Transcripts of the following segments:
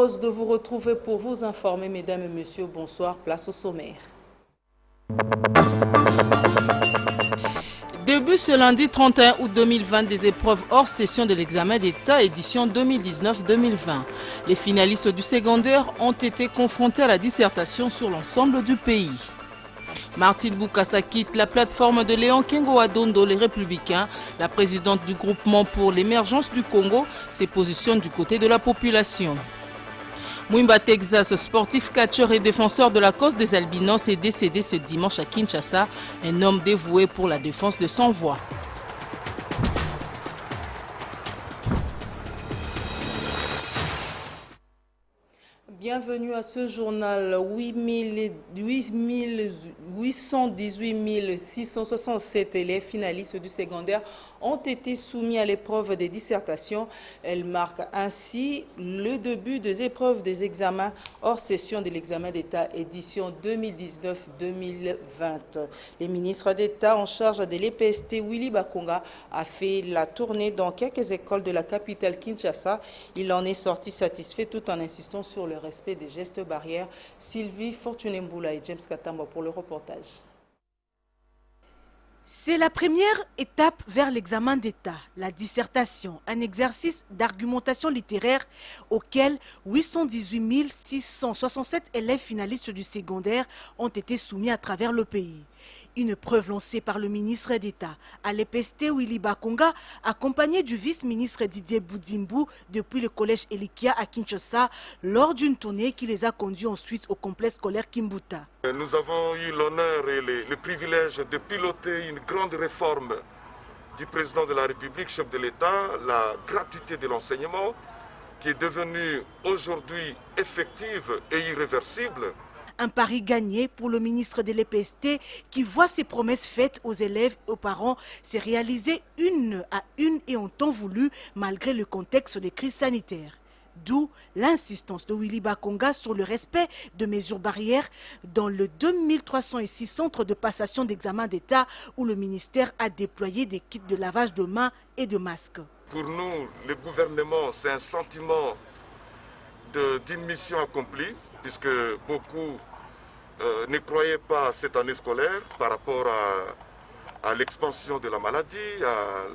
Heureuse de vous retrouver pour vous informer, mesdames et messieurs. Bonsoir, place au sommaire. Début ce lundi 31 août 2020 des épreuves hors session de l'examen d'État édition 2019-2020. Les finalistes du secondaire ont été confrontés à la dissertation sur l'ensemble du pays. Martine Boukassa quitte la plateforme de Léon Kengo Adondo, les Républicains. La présidente du groupement pour l'émergence du Congo se positionne du côté de la population. Mwimba Texas, sportif catcheur et défenseur de la cause des albinos, est décédé ce dimanche à Kinshasa, un homme dévoué pour la défense de son voix. Bienvenue à ce journal. 818 667 élèves finalistes du secondaire ont été soumis à l'épreuve des dissertations. Elle marque ainsi le début des épreuves des examens hors session de l'examen d'État édition 2019-2020. Le ministre d'État en charge de l'EPST, Willy Bakonga, a fait la tournée dans quelques écoles de la capitale Kinshasa. Il en est sorti satisfait tout en insistant sur le respect des gestes barrières. Sylvie Fortuné-Mboula et James Katamba pour le reportage. C'est la première étape vers l'examen d'État, la dissertation, un exercice d'argumentation littéraire auquel 818 667 élèves finalistes du secondaire ont été soumis à travers le pays. Une preuve lancée par le ministre d'État à l'EPST Willy Bakonga, accompagné du vice-ministre Didier Boudimbu depuis le collège Elikia à Kinshasa, lors d'une tournée qui les a conduits ensuite au complexe scolaire Kimbuta. Nous avons eu l'honneur et le privilège de piloter une grande réforme du président de la République, chef de l'État, la gratuité de l'enseignement, qui est devenue aujourd'hui effective et irréversible. Un pari gagné pour le ministre de l'EPST qui voit ses promesses faites aux élèves et aux parents se réaliser une à une et en temps voulu malgré le contexte de crise sanitaire. D'où l'insistance de Willy Bakonga sur le respect de mesures barrières dans le 2306 centres de passation d'examen d'État où le ministère a déployé des kits de lavage de mains et de masques. Pour nous, le gouvernement, c'est un sentiment d'une mission accomplie, puisque beaucoup ne croyaient pas à cette année scolaire par rapport à l'expansion de la maladie, à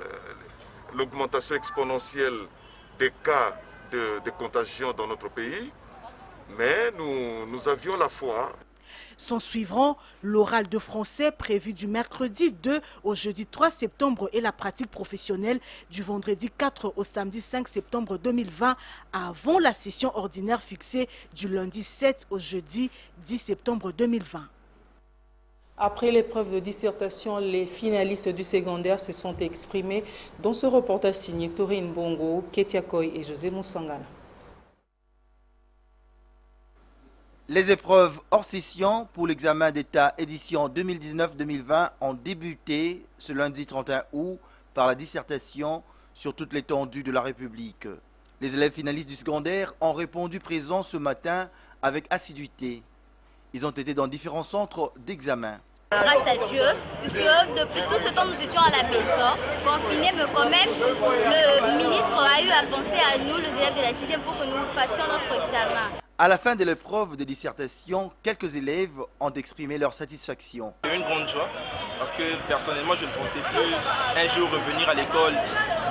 l'augmentation exponentielle des cas de contagion dans notre pays. Mais nous avions la foi. S'en suivront l'oral de français prévu du mercredi 2 au jeudi 3 septembre et la pratique professionnelle du vendredi 4 au samedi 5 septembre 2020 avant la session ordinaire fixée du lundi 7 au jeudi 10 septembre 2020. Après l'épreuve de dissertation, les finalistes du secondaire se sont exprimés dans ce reportage signé Torine Bongo, Ketia Koy et José Moussangana. Les épreuves hors session pour l'examen d'État édition 2019-2020 ont débuté ce lundi 31 août par la dissertation sur toute l'étendue de la République. Les élèves finalistes du secondaire ont répondu présents ce matin avec assiduité. Ils ont été dans différents centres d'examen. Grâce à Dieu, puisque depuis tout ce temps nous étions à la maison, confinés, mais quand même, le ministre a eu à penser à nous, les élèves de la 6e, pour que nous fassions notre examen. À la fin de l'épreuve de dissertation, quelques élèves ont exprimé leur satisfaction. C'est une grande joie parce que personnellement je ne pensais plus un jour revenir à l'école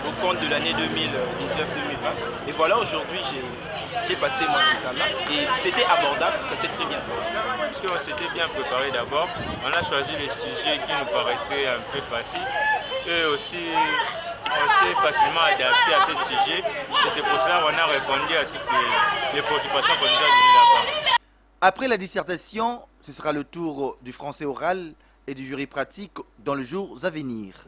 au compte de l'année 2019-2020. Et voilà, aujourd'hui j'ai passé mon examen et c'était abordable, ça s'est très bien passé. Parce qu'on s'était bien préparé d'abord, on a choisi les sujets qui nous paraissaient un peu faciles et aussi on s'est facilement adapté à ce sujet et c'est pour cela qu'on a répondu à toutes les préoccupations qu'on nous a données là-bas. Après la dissertation, ce sera le tour du français oral et du jury pratique dans les jours à venir.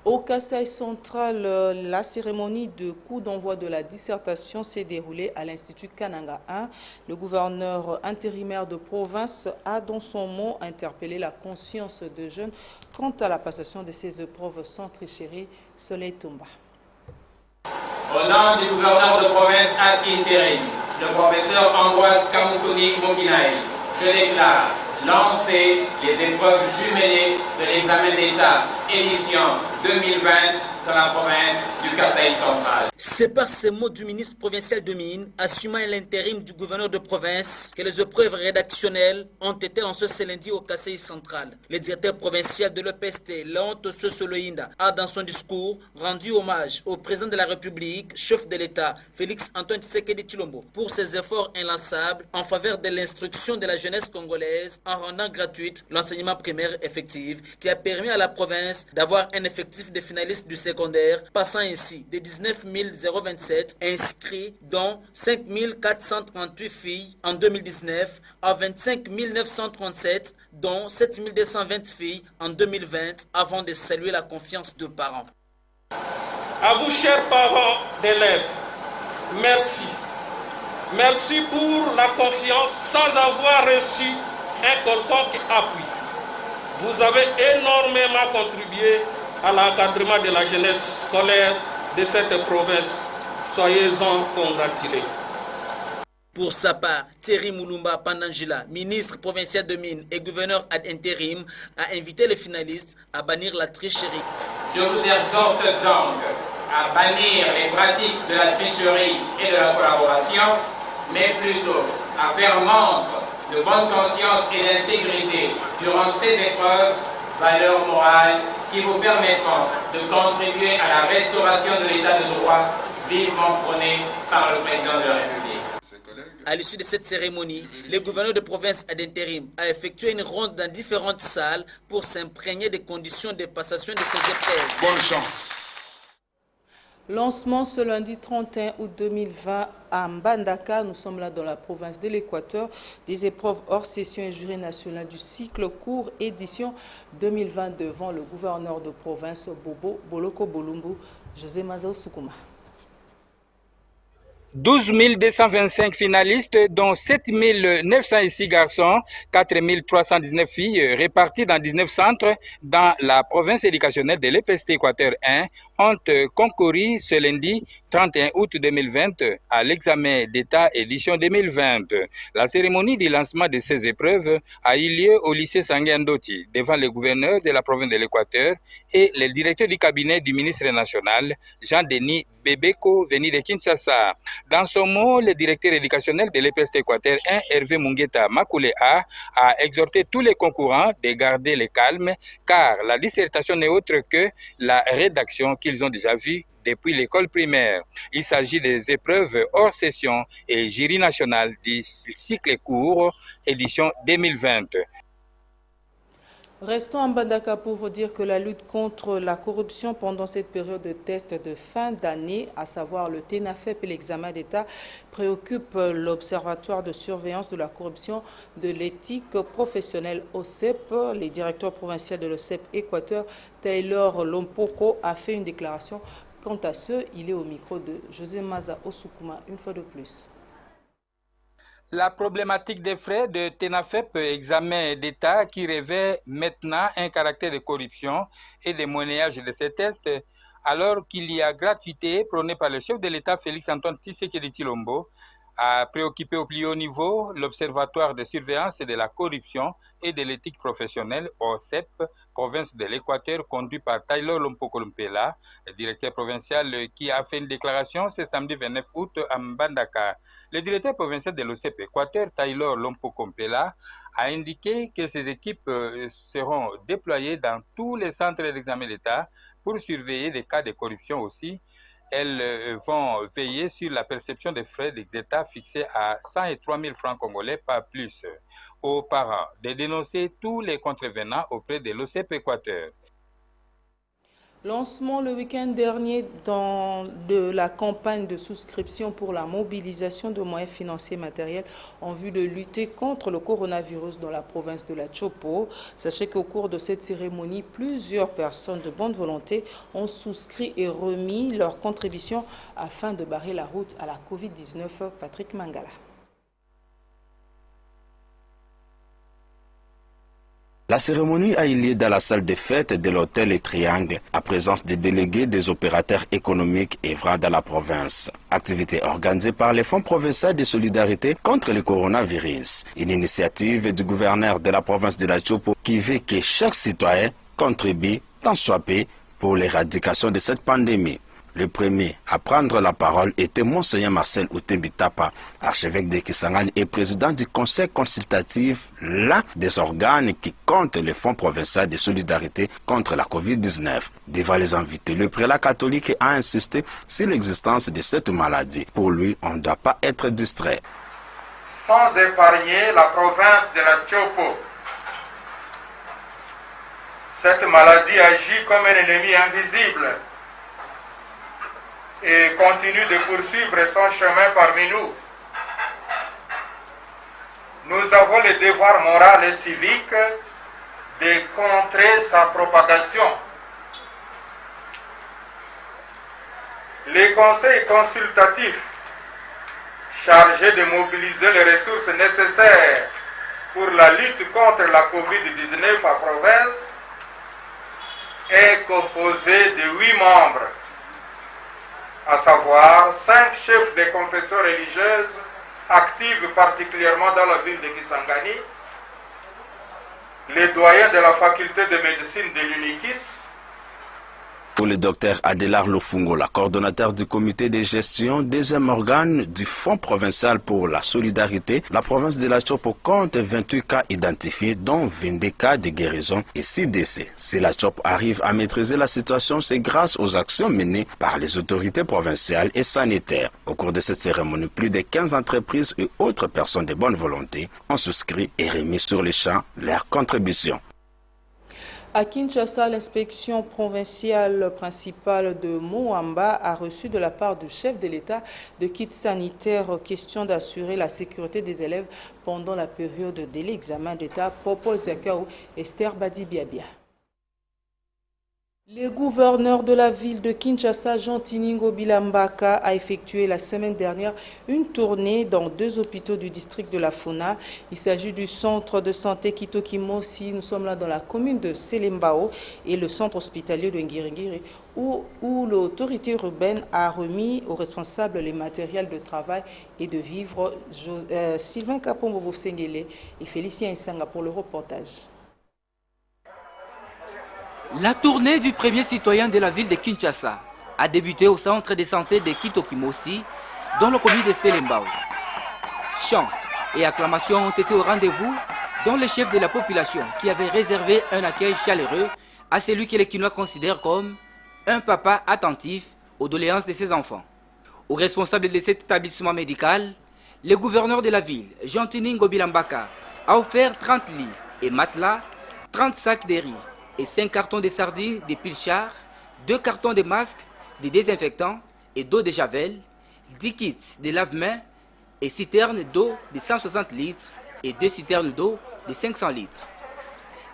Au Kasaï central, la cérémonie de coup d'envoi de la dissertation s'est déroulée à l'Institut Kananga 1. Le gouverneur intérimaire de province a dans son mot interpellé la conscience des jeunes quant à la passation de ces épreuves sans tricherie. Soleil Tomba. Au nom du gouverneur de province ad intérim, le professeur Ambroise Kamoukouni Mokinaï, je déclare lancer les épreuves jumelées de l'examen d'État édition 2020 dans la province du Kasaï central. C'est par ces mots du ministre provincial de Mines, assumant l'intérim du gouverneur de province, que les épreuves rédactionnelles ont été lancées ce lundi au Kasaï central. Le directeur provincial de l'EPST, Léon Tosso Soloinda, a dans son discours rendu hommage au président de la République, chef de l'État, Félix Antoine Tshisekedi Tshilombo, pour ses efforts inlassables en faveur de l'instruction de la jeunesse congolaise en rendant gratuite l'enseignement primaire effectif, qui a permis à la province d'avoir un effectif de finalistes du secondaire, passant ainsi de 19 027 inscrits, dont 5 438 filles en 2019 à 25 937, dont 7 220 filles en 2020, avant de saluer la confiance de parents. À vous, chers parents d'élèves, merci. Merci pour la confiance sans avoir reçu un quelconque appui. Vous avez énormément contribué à l'encadrement de la jeunesse scolaire de cette province. Soyez-en congratulés. Pour sa part, Thierry Moulumba Pandangila, ministre provincial de Mines et gouverneur ad interim, a invité les finalistes à bannir la tricherie. Je vous exhorte donc à bannir les pratiques de la tricherie et de la collaboration, mais plutôt à faire montre de bonne conscience et d'intégrité durant ces épreuves, valeurs morales qui vous permettront de contribuer à la restauration de l'état de droit vivement prôné par le président de la République. À l'issue de cette cérémonie, le gouverneur de province ad intérim a effectué une ronde dans différentes salles pour s'imprégner des conditions de passation de ces épreuves. Bonne chance. Lancement ce lundi 31 août 2020 à Mbandaka, nous sommes là dans la province de l'Équateur, des épreuves hors session et jury national du cycle court édition 2020 devant le gouverneur de province Bobo Boloko Bolumbu, José Mazao Soukouma. 12 225 finalistes, dont 7 906 garçons, 4 319 filles, répartis dans 19 centres dans la province éducationnelle de l'EPST Équateur 1, ont concouru ce lundi 31 août 2020 à l'examen d'État édition 2020. La cérémonie du lancement de ces épreuves a eu lieu au lycée Sanguin Ndoti, devant le gouverneur de la province de l'Équateur et le directeur du cabinet du ministre national, Jean-Denis Bebeko, venu de Kinshasa. Dans son mot, le directeur éducationnel de l'EPST Équateur 1, Hervé Mungueta Makoulea, a exhorté tous les concurrents de garder le calme, car la dissertation n'est autre que la rédaction qu'ils ont déjà vue depuis l'école primaire. Il s'agit des épreuves hors session et jury national du cycle court édition 2020. Restons en Mbandaka pour vous dire que la lutte contre la corruption pendant cette période de test de fin d'année, à savoir le TENAFEP et l'examen d'État, préoccupe l'Observatoire de surveillance de la corruption de l'éthique professionnelle OCEP. Le directeur provincial de l'OCEP Équateur, Taylor Lompoko, a fait une déclaration. Quant à ce, il est au micro de José Maza Osukuma une fois de plus. La problématique des frais de TENAFEP, examen d'État, qui revêt maintenant un caractère de corruption et de monnayage de ces tests, alors qu'il y a gratuité prônée par le chef de l'État Félix Antoine Tshisekedi Tshilombo, a préoccupé au plus haut niveau l'Observatoire de surveillance de la corruption et de l'éthique professionnelle, OCEP, province de l'Équateur, conduit par Taylor Lompoko Lumpela, le directeur provincial qui a fait une déclaration ce samedi 29 août à Mbandaka. Le directeur provincial de l'OCEP Équateur, Taylor Lompoko Lumpela, a indiqué que ces équipes seront déployées dans tous les centres d'examen d'État pour surveiller des cas de corruption aussi. Elles vont veiller sur la perception des frais d'État fixés à 103 000 francs congolais, pas plus, aux parents de dénoncer tous les contrevenants auprès de l'OCEP Équateur. Lancement le week-end dernier de la campagne de souscription pour la mobilisation de moyens financiers et matériels en vue de lutter contre le coronavirus dans la province de la Chopo. Sachez qu'au cours de cette cérémonie, plusieurs personnes de bonne volonté ont souscrit et remis leur contribution afin de barrer la route à la Covid-19. Patrick Mangala. La cérémonie a eu lieu dans la salle de fête de l'hôtel Les Triangles, à présence des délégués des opérateurs économiques œuvrant dans la province. Activité organisée par les Fonds provinciaux de solidarité contre le coronavirus. Une initiative du gouverneur de la province de la Chopo qui veut que chaque citoyen contribue tant soit peu pour l'éradication de cette pandémie. Le premier à prendre la parole était Monseigneur Marcel Outembitapa, archevêque de Kisangani et président du conseil consultatif, l'un des organes qui compte le Fonds provincial de solidarité contre la Covid-19. Devant les invités, le prélat catholique a insisté sur l'existence de cette maladie. Pour lui, on ne doit pas être distrait. Sans épargner la province de la Tchopo, cette maladie agit comme un ennemi invisible et continue de poursuivre son chemin parmi nous. Nous avons le devoir moral et civique de contrer sa propagation. Les conseils consultatifs chargés de mobiliser les ressources nécessaires pour la lutte contre la Covid-19 à province est composé de 8 membres, à savoir 5 chefs de confessions religieuses actives particulièrement dans la ville de Kisangani, les doyens de la faculté de médecine de l'UNIKIS. Pour le docteur Adélar Lofungo, la coordonnateur du comité de gestion, deuxième organe du Fonds provincial pour la solidarité, la province de la Tchopo compte 28 cas identifiés, dont 22 cas de guérison et 6 décès. Si la Tchopo arrive à maîtriser la situation, c'est grâce aux actions menées par les autorités provinciales et sanitaires. Au cours de cette cérémonie, plus de 15 entreprises et autres personnes de bonne volonté ont souscrit et remis sur les champs leur contribution. À Kinshasa, l'inspection provinciale principale de Moamba a reçu de la part du chef de l'État de kits sanitaires question d'assurer la sécurité des élèves pendant la période de l'examen d'État. Popol Zakao, Esther Badi-Biabia. Le gouverneur de la ville de Kinshasa, Jean Tiningo Bilambaka, a effectué la semaine dernière une tournée dans 2 hôpitaux du district de la Fona. Il s'agit du centre de santé Kitokimosi, nous sommes là dans la commune de Selembao, et le centre hospitalier de Ngiringiri, où l'autorité urbaine a remis aux responsables les matériels de travail et de vivre. Sylvain Kapombo Sengele et Félicien Nsanga pour le reportage. La tournée du premier citoyen de la ville de Kinshasa a débuté au centre de santé de Kitokimosi, dans la commune de Selembao. Chants et acclamations ont été au rendez-vous, dont le chef de la population qui avait réservé un accueil chaleureux à celui que les Kinois considèrent comme un papa attentif aux doléances de ses enfants. Au responsable de cet établissement médical, le gouverneur de la ville, Jean Tiningo Bilambaka, a offert 30 lits et matelas, 30 sacs de riz et 5 cartons de sardines, de pilchards, 2 cartons de masques, de désinfectants et d'eau de javel, 10 kits de lave-mains et citernes d'eau de 160 litres et 2 citernes d'eau de 500 litres.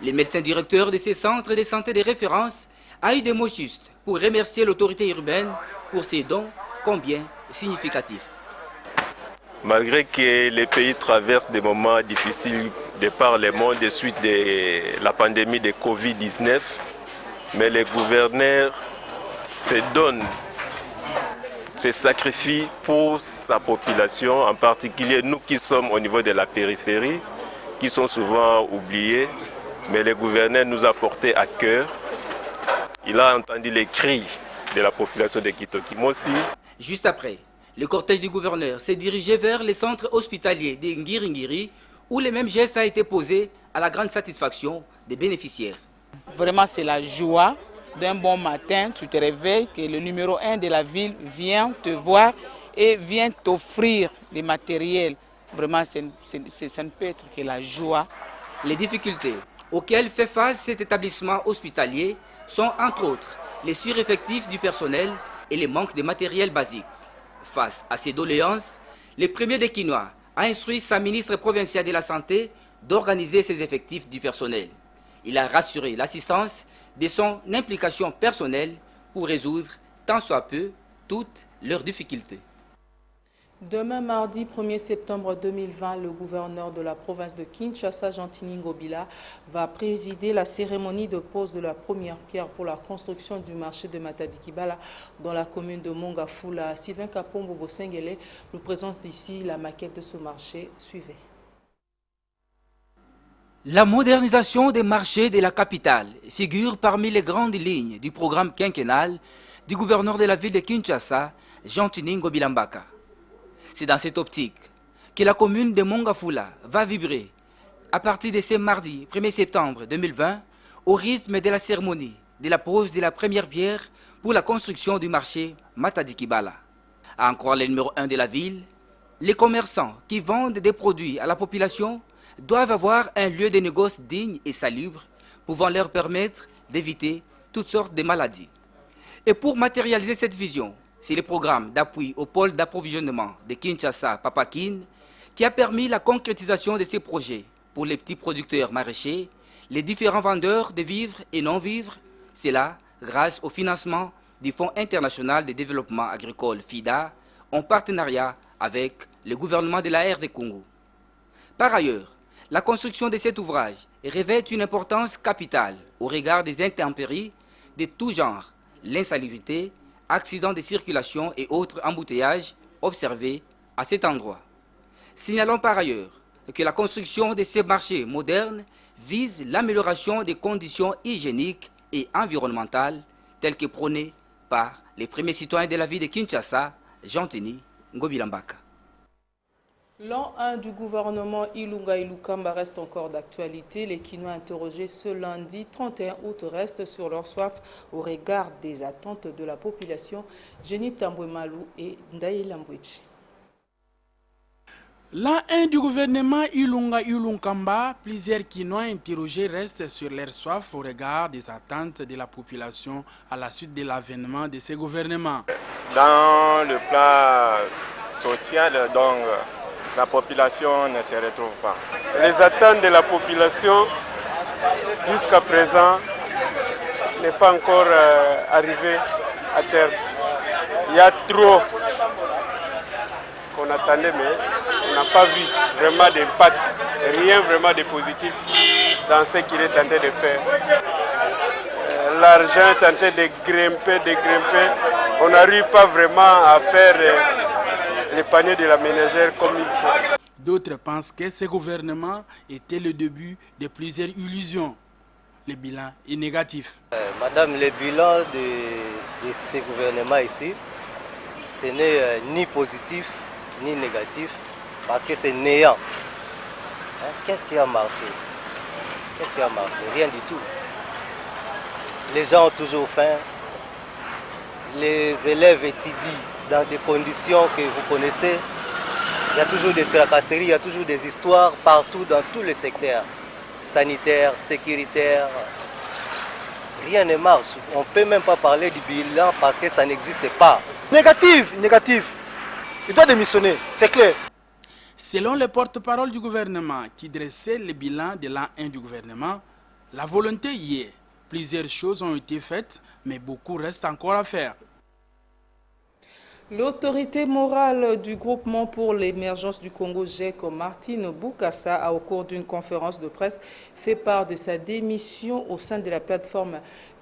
Le médecin directeur de ces centres de santé de référence a eu des mots justes pour remercier l'autorité urbaine pour ses dons combien significatifs. Malgré que les pays traversent des moments difficiles de par le monde de suite de la pandémie de Covid-19, mais les gouverneurs se donnent, se sacrifient pour sa population, en particulier nous qui sommes au niveau de la périphérie, qui sont souvent oubliés, mais le gouverneur nous a portés à cœur. Il a entendu les cris de la population de Kitokimosi. Juste après, le cortège du gouverneur s'est dirigé vers le centre hospitalier de Ngiringiri, où le même geste a été posé à la grande satisfaction des bénéficiaires. Vraiment, c'est la joie d'un bon matin. Tu te réveilles que le numéro 1 de la ville vient te voir et vient t'offrir les matériels. Vraiment, ça ne peut être que la joie. Les difficultés auxquelles fait face cet établissement hospitalier sont entre autres les sureffectifs du personnel et les manques de matériel basique. Face à ces doléances, le premier des Kinois a instruit sa ministre provinciale de la Santé d'organiser ses effectifs du personnel. Il a rassuré l'assistance de son implication personnelle pour résoudre, tant soit peu, toutes leurs difficultés. Demain, mardi 1er septembre 2020, le gouverneur de la province de Kinshasa, Jean Tiningo Bila, va présider la cérémonie de pose de la première pierre pour la construction du marché de Matadi-Kibala dans la commune de Mongafula. Sylvain Kapombo Bosengele nous présente d'ici la maquette de ce marché. Suivez. La modernisation des marchés de la capitale figure parmi les grandes lignes du programme quinquennal du gouverneur de la ville de Kinshasa, Jean-Tini Ngobilambaka. C'est dans cette optique que la commune de Mongafula va vibrer à partir de ce mardi 1er septembre 2020 au rythme de la cérémonie de la pose de la première pierre pour la construction du marché Matadi-Kibala. À en croire le numéro 1 de la ville, les commerçants qui vendent des produits à la population doivent avoir un lieu de négoce digne et salubre, pouvant leur permettre d'éviter toutes sortes de maladies. Et pour matérialiser cette vision, c'est le programme d'appui au pôle d'approvisionnement de Kinshasa Papakin qui a permis la concrétisation de ces projets pour les petits producteurs maraîchers, les différents vendeurs de vivres et non-vivres, cela grâce au financement du Fonds international de développement agricole FIDA en partenariat avec le gouvernement de la RD Congo. Par ailleurs, la construction de cet ouvrage revêt une importance capitale au regard des intempéries de tout genre, l'insalubrité, accidents de circulation et autres embouteillages observés à cet endroit. Signalons par ailleurs que la construction de ces marchés modernes vise l'amélioration des conditions hygiéniques et environnementales telles que prônées par les premiers citoyens de la ville de Kinshasa, Jean-Tini Ngobilambaka. L'an 1 du gouvernement Ilunga Ilukamba reste encore d'actualité. Les Kinois interrogés ce lundi 31 août restent sur leur soif au regard des attentes de la population. Jenny Tambouemalou et Ndaye Lambouichi. L'an 1 du gouvernement Ilunga Ilunkamba, plusieurs Kinois interrogés restent sur leur soif au regard des attentes de la population à la suite de l'avènement de ce gouvernement. Dans le plan social, donc, la population ne se retrouve pas. Les attentes de la population, jusqu'à présent, n'est pas encore arrivées à terme. Il y a trop qu'on attendait, mais on n'a pas vu vraiment d'impact, rien vraiment de positif dans ce qu'il est tenté de faire. L'argent est tenté de grimper. On n'arrive pas vraiment à faire les paniers de la ménagère comme il faut. D'autres pensent que ce gouvernement était le début de plusieurs illusions. Le bilan est négatif. Madame, le bilan de ce gouvernement ici, ce n'est ni positif ni négatif, parce que c'est néant. Qu'est-ce qui a marché? Rien du tout. Les gens ont toujours faim. Les élèves étudient dans des conditions que vous connaissez. Il y a toujours des tracasseries, il y a toujours des histoires partout dans tous les secteurs. Sanitaires, sécuritaires. Rien ne marche. On ne peut même pas parler du bilan parce que ça n'existe pas. Négatif. Il doit démissionner, c'est clair. Selon le porte-parole du gouvernement qui dressait le bilan de l'an 1 du gouvernement, la volonté y est. Plusieurs choses ont été faites, mais beaucoup reste encore à faire. L'autorité morale du groupement pour l'émergence du Congo, GEC, Martine Bukasa, a au cours d'une conférence de presse fait part de sa démission au sein de la plateforme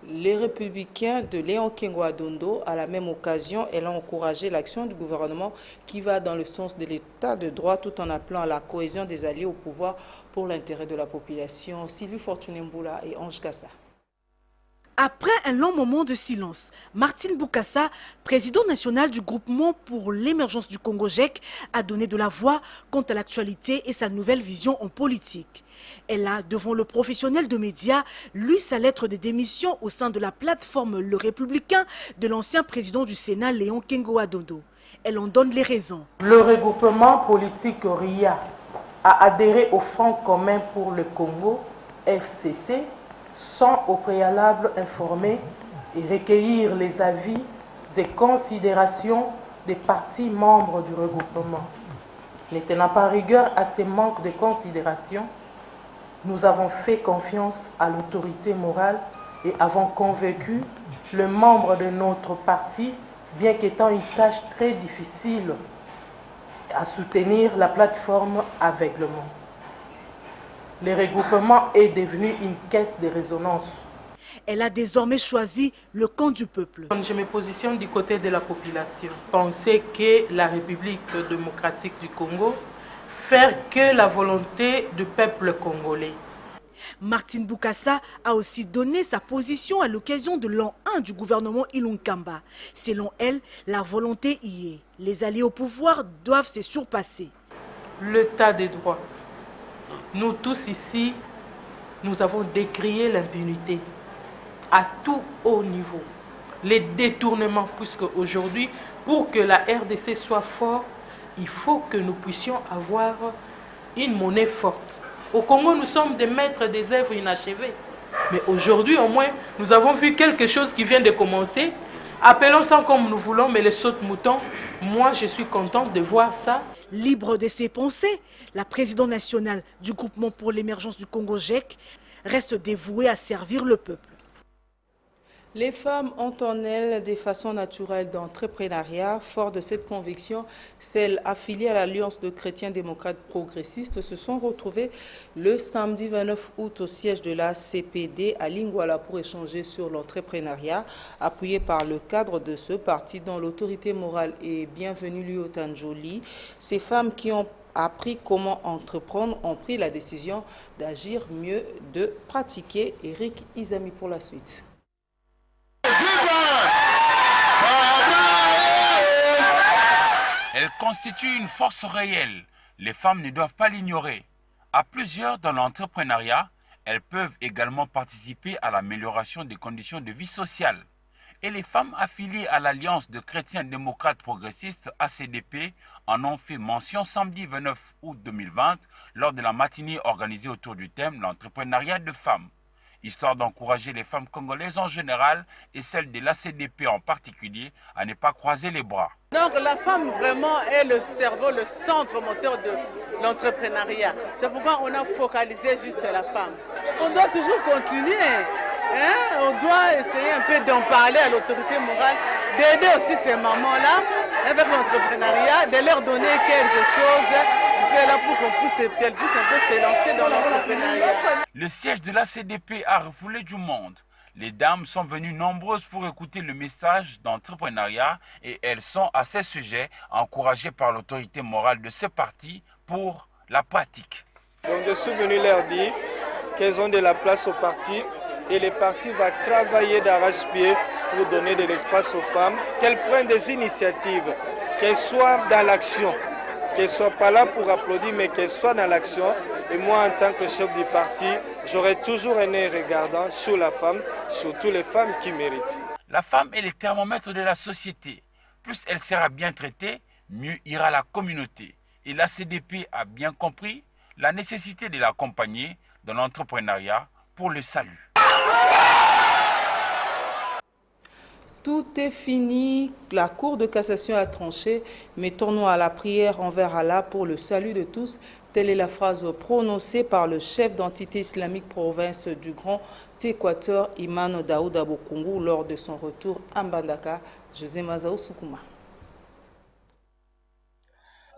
Les Républicains de Léon Kengwa-Dondo. À la même occasion, elle a encouragé l'action du gouvernement qui va dans le sens de l'état de droit tout en appelant à la cohésion des alliés au pouvoir pour l'intérêt de la population. Sylvie Fortuné-Mboula et Ange Kassa. Après un long moment de silence, Martine Bukasa, président national du groupement pour l'émergence du Congo GEC, a donné de la voix quant à l'actualité et sa nouvelle vision en politique. Elle a, devant le professionnel de médias, lu sa lettre de démission au sein de la plateforme Le Républicain de l'ancien président du Sénat, Léon Kengwa-Dondo. Elle en donne les raisons. Le regroupement politique RIA a adhéré au Front commun pour le Congo, FCC, sans au préalable informer et recueillir les avis et considérations des partis membres du regroupement. Ne tenant pas rigueur à ces manques de considération, nous avons fait confiance à l'autorité morale et avons convaincu le membre de notre parti, bien qu'étant une tâche très difficile, à soutenir la plateforme aveuglement. Le regroupement est devenu une caisse de résonance. Elle a désormais choisi le camp du peuple. Je me positionne du côté de la population. Penser que la République démocratique du Congo fait que la volonté du peuple congolais. Martine Boukassa a aussi donné sa position à l'occasion de l'an 1 du gouvernement Ilunkamba. Selon elle, la volonté y est. Les alliés au pouvoir doivent se surpasser. L'état des droits. Nous tous ici, nous avons décrié l'impunité à tout haut niveau. Les détournements, puisque aujourd'hui, pour que la RDC soit forte, il faut que nous puissions avoir une monnaie forte. Au Congo, nous sommes des maîtres des œuvres inachevées. Mais aujourd'hui, au moins, nous avons vu quelque chose qui vient de commencer. Appelons ça comme nous voulons, mais les sautes-moutons, moi, je suis contente de voir ça. Libre de ses pensées, la présidente nationale du groupement pour l'émergence du Congo, GEC, reste dévouée à servir le peuple. Les femmes ont en elles des façons naturelles d'entrepreneuriat. Fort de cette conviction, celles affiliées à l'Alliance de chrétiens démocrates progressistes se sont retrouvées le samedi 29 août au siège de la CPD à Lingwala pour échanger sur l'entrepreneuriat, appuyé par le cadre de ce parti dont l'autorité morale est bienvenue lui au Tanjoli. Ces femmes qui ont appris comment entreprendre ont pris la décision d'agir mieux, de pratiquer. Eric Izami pour la suite. Elle constitue une force réelle. Les femmes ne doivent pas l'ignorer. À plusieurs dans l'entrepreneuriat, elles peuvent également participer à l'amélioration des conditions de vie sociale. Et les femmes affiliées à l'Alliance de chrétiens démocrates progressistes ACDP en ont fait mention samedi 29 août 2020 lors de la matinée organisée autour du thème « L'entrepreneuriat de femmes ». Histoire d'encourager les femmes congolaises en général et celles de l'ACDP en particulier à ne pas croiser les bras. Donc la femme vraiment est le cerveau, le centre moteur de l'entrepreneuriat. C'est pourquoi on a focalisé juste la femme. On doit toujours continuer. On doit essayer un peu d'en parler à l'autorité morale, d'aider aussi ces mamans-là avec l'entrepreneuriat, de leur donner quelque chose là pour qu'on puisse un peu se lancer dans l'entrepreneuriat. Le siège de la CDP a refoulé du monde. Les dames sont venues nombreuses pour écouter le message d'entrepreneuriat et elles sont à ce sujet encouragées par l'autorité morale de ce parti pour la pratique. Donc je suis venu leur dire qu'elles ont de la place au parti et le parti va travailler d'arrache-pied pour donner de l'espace aux femmes, qu'elles prennent des initiatives, qu'elles soient dans l'action, qu'elles ne soient pas là pour applaudir, mais qu'elles soient dans l'action. Et moi, en tant que chef du parti, j'aurai toujours un œil regardant sur la femme, surtout les femmes qui méritent. La femme est le thermomètre de la société. Plus elle sera bien traitée, mieux ira la communauté. Et la CDP a bien compris la nécessité de l'accompagner dans l'entrepreneuriat pour le salut. Tout est fini, la Cour de cassation a tranché, mais tournons à la prière envers Allah pour le salut de tous. Telle est la phrase prononcée par le chef d'entité islamique province du Grand Équateur, Imam Daouda Bokungu, lors de son retour à Mbandaka. José Mazao Soukouma.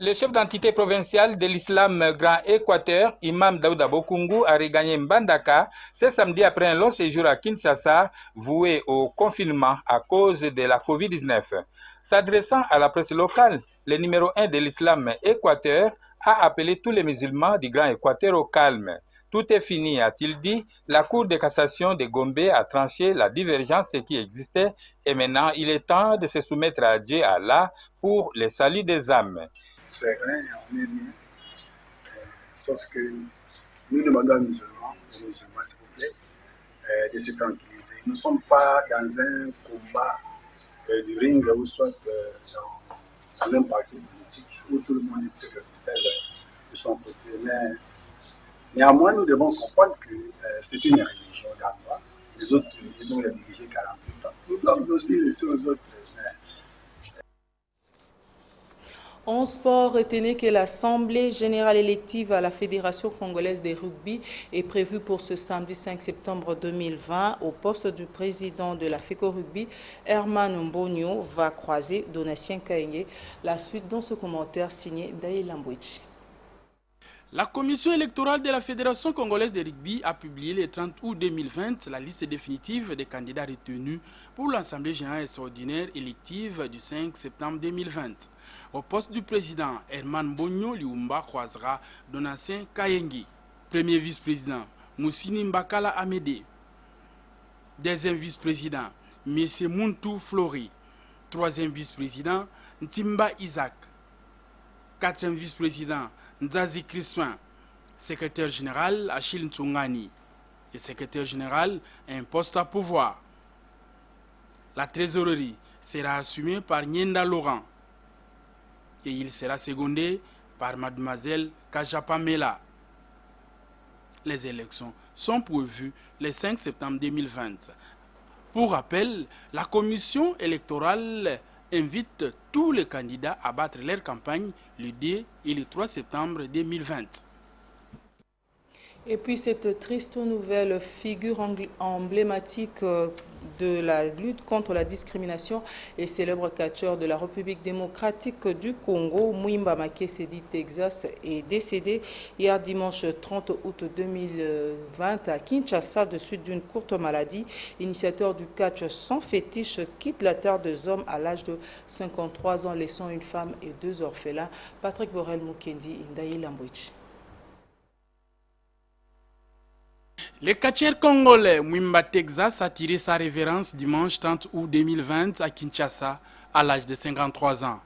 Le chef d'entité provinciale de l'islam Grand Équateur, Imam Daouda Bokungu, a regagné Mbandaka ce samedi après un long séjour à Kinshasa, voué au confinement à cause de la Covid-19. S'adressant à la presse locale, le numéro 1 de l'islam Équateur a appelé tous les musulmans du Grand Équateur au calme. Tout est fini, a-t-il dit. La Cour de cassation de Gombe a tranché la divergence qui existait et maintenant il est temps de se soumettre à Dieu, à Allah, pour le salut des âmes. C'est vrai, on est bien. Sauf que nous demandons aux musulmans, s'il vous plaît, de se tranquilliser. Nous ne sommes pas dans un combat du ring ou soit dans un parti politique où tout le monde est sur le ficelle de son côté. Mais néanmoins, nous devons comprendre que c'est une religion d'Allah. Les autres, ils ont dirigé 48 ans. Nous devons aussi laisser aux autres. En sport, retenez que l'Assemblée générale élective à la Fédération congolaise de rugby est prévue pour ce samedi 5 septembre 2020. Au poste du président de la FECO Rugby, Herman Mbonyo va croiser Donatien Kaenge. La suite dans ce commentaire signé Daï Lambouichi. La commission électorale de la Fédération congolaise de rugby a publié le 30 août 2020 la liste définitive des candidats retenus pour l'Assemblée générale extraordinaire élective du 5 septembre 2020. Au poste du président, Herman Mbonyo Liumba croisera Donatien Kayengi. Premier vice-président, Moussini Mbakala Amédée. Deuxième vice-président, M. Muntu Flori. Troisième vice-président, Ntimba Isaac. Quatrième vice-président, Nzazi Crispin. Secrétaire général, Achille Ntsungani. Et secrétaire général, un poste à pouvoir. La trésorerie sera assumée par Nyenda Laurent. Et il sera secondé par mademoiselle Kajapamela. Les élections sont prévues le 5 septembre 2020. Pour rappel, la commission électorale invite tous les candidats à battre leur campagne le 2 et le 3 septembre 2020. Et puis cette triste nouvelle, figure emblématique de la lutte contre la discrimination et célèbre catcheur de la République démocratique du Congo, Mwimba Makesedi Texas, est décédé hier dimanche 30 août 2020 à Kinshasa de suite d'une courte maladie. Initiateur du catch sans fétiche, quitte la terre des hommes à l'âge de 53 ans, laissant une femme et 2 orphelins. Patrick Borel Mukendi, Ndaye Lambwich. Le catcheur congolais Mwimba Texas a tiré sa révérence dimanche 30 août 2020 à Kinshasa à l'âge de 53 ans.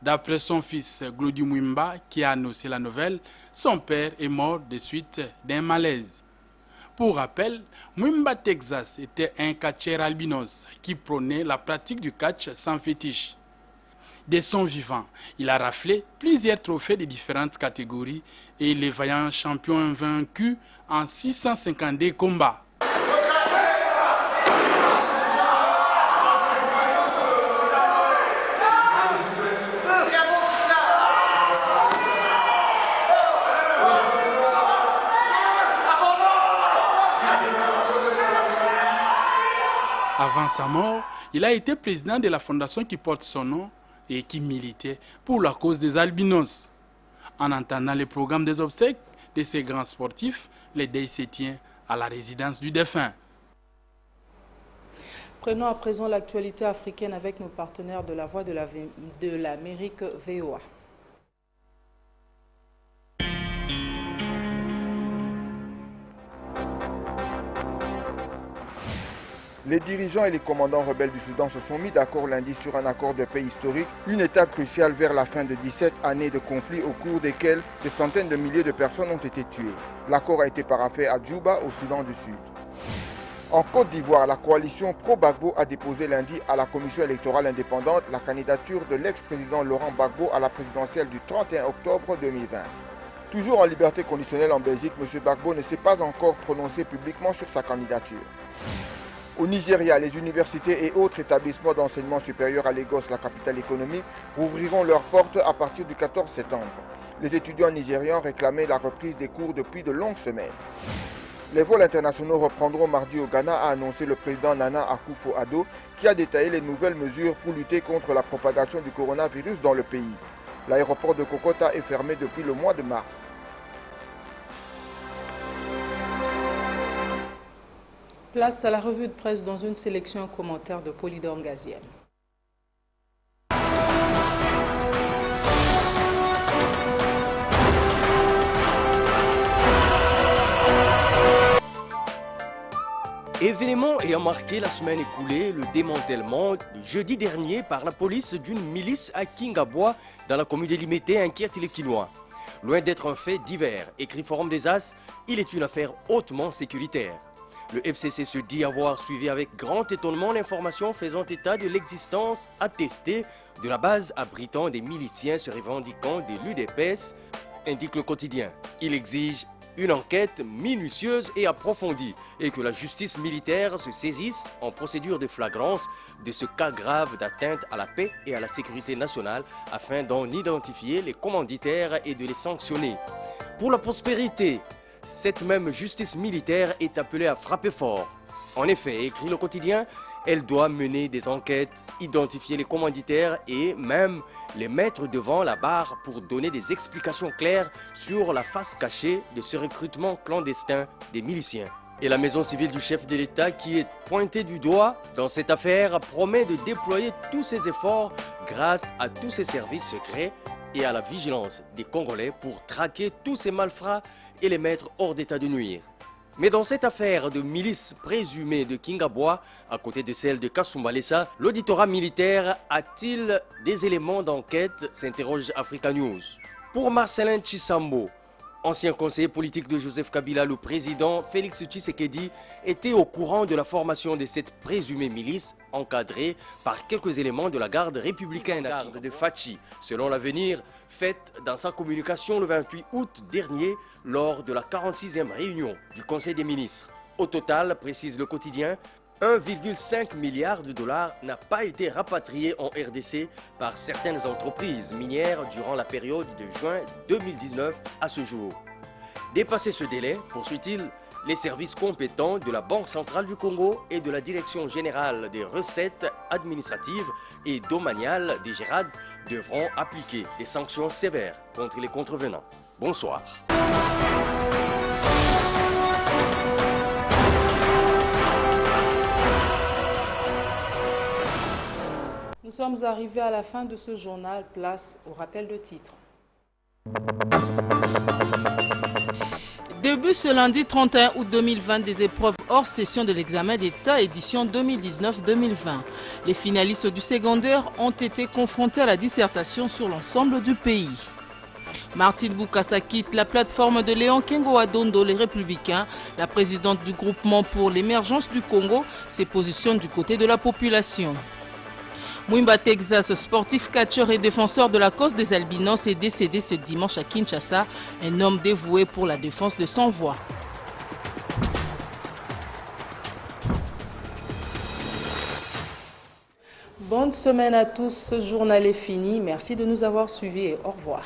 D'après son fils Glody Mwimba qui a annoncé la nouvelle, son père est mort de suite d'un malaise. Pour rappel, Mwimba Texas était un catcheur albinos qui prônait la pratique du catch sans fétiche. De son vivant, il a raflé plusieurs trophées de différentes catégories et les vaillants champions vaincus en 652 combats. Avant sa mort, il a été président de la fondation qui porte son nom et qui militait pour la cause des albinos. En entendant le programme des obsèques de ces grands sportifs, le deuil se tient à la résidence du défunt. Prenons à présent l'actualité africaine avec nos partenaires de la Voix de l'Amérique VOA. Les dirigeants et les commandants rebelles du Soudan se sont mis d'accord lundi sur un accord de paix historique, une étape cruciale vers la fin de 17 années de conflits au cours desquels des centaines de milliers de personnes ont été tuées. L'accord a été paraphé à Djouba, au Soudan du Sud. En Côte d'Ivoire, la coalition pro-Gbagbo a déposé lundi à la commission électorale indépendante la candidature de l'ex-président Laurent Gbagbo à la présidentielle du 31 octobre 2020. Toujours en liberté conditionnelle en Belgique, M. Gbagbo ne s'est pas encore prononcé publiquement sur sa candidature. Au Nigeria, les universités et autres établissements d'enseignement supérieur à Lagos, la capitale économique, rouvriront leurs portes à partir du 14 septembre. Les étudiants nigérians réclamaient la reprise des cours depuis de longues semaines. Les vols internationaux reprendront mardi au Ghana, a annoncé le président Nana Akufo-Addo, qui a détaillé les nouvelles mesures pour lutter contre la propagation du coronavirus dans le pays. L'aéroport de Kokota est fermé depuis le mois de mars. Place à la revue de presse dans une sélection et commentaire de Polydor Ngaziem. Événement ayant marqué la semaine écoulée, le démantèlement jeudi dernier par la police d'une milice à Kingabois dans la commune de Limete inquiète les Quinois. Loin d'être un fait divers, écrit Forum des As, il est une affaire hautement sécuritaire. Le FCC se dit avoir suivi avec grand étonnement l'information faisant état de l'existence attestée de la base abritant des miliciens se revendiquant de l'UDPS, indique le quotidien. Il exige une enquête minutieuse et approfondie et que la justice militaire se saisisse en procédure de flagrance de ce cas grave d'atteinte à la paix et à la sécurité nationale afin d'en identifier les commanditaires et de les sanctionner. Pour la prospérité, cette même justice militaire est appelée à frapper fort. En effet, écrit le quotidien, elle doit mener des enquêtes, identifier les commanditaires et même les mettre devant la barre pour donner des explications claires sur la face cachée de ce recrutement clandestin des miliciens. Et la maison civile du chef de l'État, qui est pointée du doigt dans cette affaire, promet de déployer tous ses efforts grâce à tous ses services secrets et à la vigilance des Congolais pour traquer tous ces malfrats et les mettre hors d'état de nuire. Mais dans cette affaire de milice présumée de Kingabwa, à côté de celle de Kasumbalesa, l'auditorat militaire a-t-il des éléments d'enquête, s'interroge Africa News. Pour Marcelin Chisambo, ancien conseiller politique de Joseph Kabila, le président Félix Tshisekedi était au courant de la formation de cette présumée milice encadrée par quelques éléments de la garde républicaine, la garde de Fachi, selon l'Avenir, faite dans sa communication le 28 août dernier lors de la 46e réunion du Conseil des ministres. Au total, précise le quotidien, 1,5 milliard de dollars n'a pas été rapatrié en RDC par certaines entreprises minières durant la période de juin 2019 à ce jour. Dépassé ce délai, poursuit-il, les services compétents de la Banque centrale du Congo et de la Direction générale des recettes administratives et domaniales des GERAD devront appliquer des sanctions sévères contre les contrevenants. Bonsoir. Nous sommes arrivés à la fin de ce journal. Place au rappel de titres. Début ce lundi 31 août 2020 des épreuves hors session de l'examen d'État édition 2019-2020. Les finalistes du secondaire ont été confrontés à la dissertation sur l'ensemble du pays. Martine Boukassa quitte la plateforme de Léon Kengo-Adondo, les Républicains. La présidente du groupement pour l'émergence du Congo se positionne du côté de la population. Mwimba Texas, sportif catcheur et défenseur de la cause des albinos, est décédé ce dimanche à Kinshasa, un homme dévoué pour la défense de son voix. Bonne semaine à tous, ce journal est fini. Merci de nous avoir suivis et au revoir.